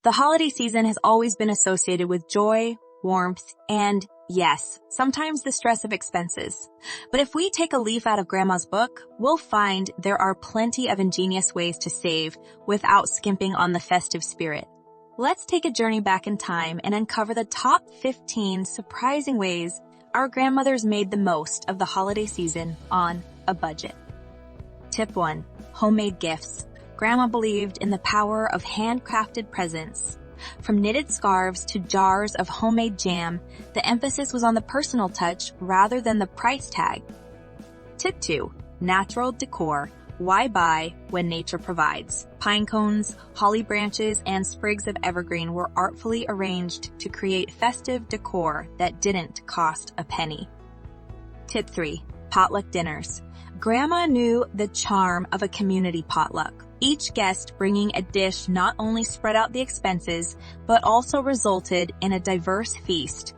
The holiday season has always been associated with joy, warmth, and, yes, sometimes the stress of expenses. But if we take a leaf out of Grandma's book, we'll find there are plenty of ingenious ways to save without skimping on the festive spirit. Let's take a journey back in time and uncover the top 15 surprising ways our grandmothers made the most of the holiday season on a budget. Tip 1. Homemade gifts. Grandma believed in the power of handcrafted presents. From knitted scarves to jars of homemade jam, the emphasis was on the personal touch rather than the price tag. Tip 2. Natural decor. Why buy when nature provides? Pine cones, holly branches, and sprigs of evergreen were artfully arranged to create festive decor that didn't cost a penny. Tip 3. Potluck dinners. Grandma knew the charm of a community potluck. Each guest bringing a dish not only spread out the expenses, but also resulted in a diverse feast.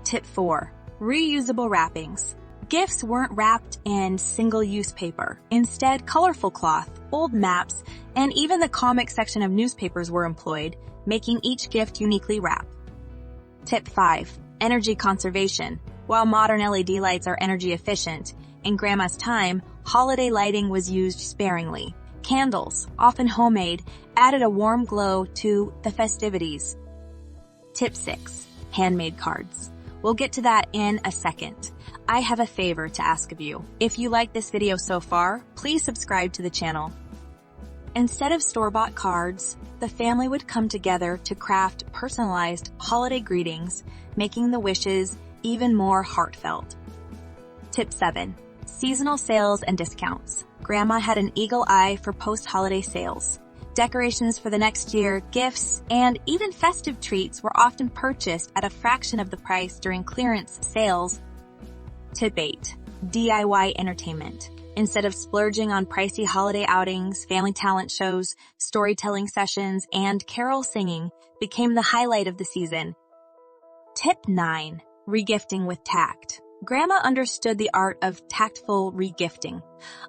Tip 4. Reusable wrappings. Gifts weren't wrapped in single-use paper. Instead, colorful cloth, old maps, and even the comic section of newspapers were employed, making each gift uniquely wrapped. Tip 5. Energy conservation. While modern LED lights are energy efficient, in Grandma's time, holiday lighting was used sparingly. Candles, often homemade, added a warm glow to the festivities. Tip 6. Handmade cards. We'll get to that in a second. I have a favor to ask of you. If you like this video so far, please subscribe to the channel. Instead of store-bought cards, the family would come together to craft personalized holiday greetings, making the wishes even more heartfelt. Tip 7. Seasonal sales and discounts. Grandma had an eagle eye for post-holiday sales. Decorations for the next year, gifts, and even festive treats were often purchased at a fraction of the price during clearance sales. Tip 8. DIY entertainment. Instead of splurging on pricey holiday outings, family talent shows, storytelling sessions, and carol singing became the highlight of the season. Tip 9. Regifting with tact. Grandma understood the art of tactful regifting.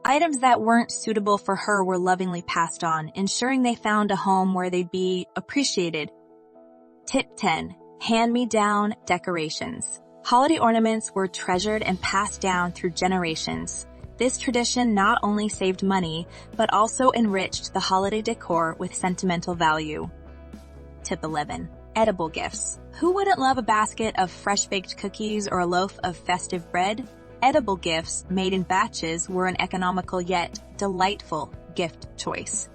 Items that weren't suitable for her were lovingly passed on, ensuring they found a home where they'd be appreciated. Tip 10. Hand-me-down decorations. Holiday ornaments were treasured and passed down through generations. This tradition not only saved money, but also enriched the holiday decor with sentimental value. Tip 11. Edible gifts. Who wouldn't love a basket of fresh-baked cookies or a loaf of festive bread? Edible gifts made in batches were an economical yet delightful gift choice.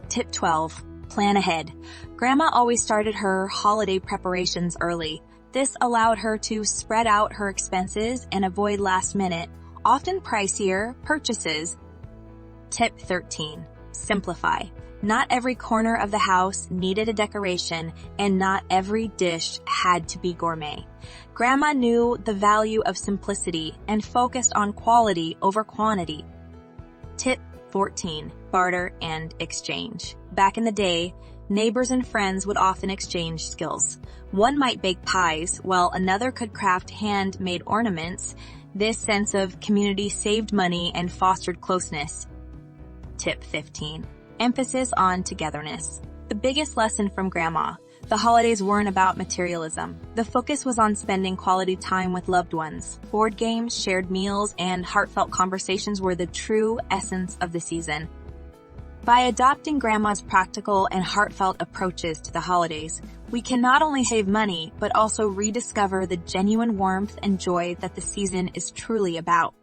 Tip 12. Plan ahead. Grandma always started her holiday preparations early. This allowed her to spread out her expenses and avoid last-minute, often pricier purchases. Tip 13. Simplify. Not every corner of the house needed a decoration, and not every dish had to be gourmet. Grandma knew the value of simplicity and focused on quality over quantity. Tip 14. Barter and exchange. Back in the day, neighbors and friends would often exchange skills. One might bake pies, while another could craft handmade ornaments. This sense of community saved money and fostered closeness. Tip 15. Emphasis on togetherness. The biggest lesson from Grandma. The holidays weren't about materialism. The focus was on spending quality time with loved ones. Board games, shared meals, and heartfelt conversations were the true essence of the season. By adopting Grandma's practical and heartfelt approaches to the holidays, we can not only save money, but also rediscover the genuine warmth and joy that the season is truly about.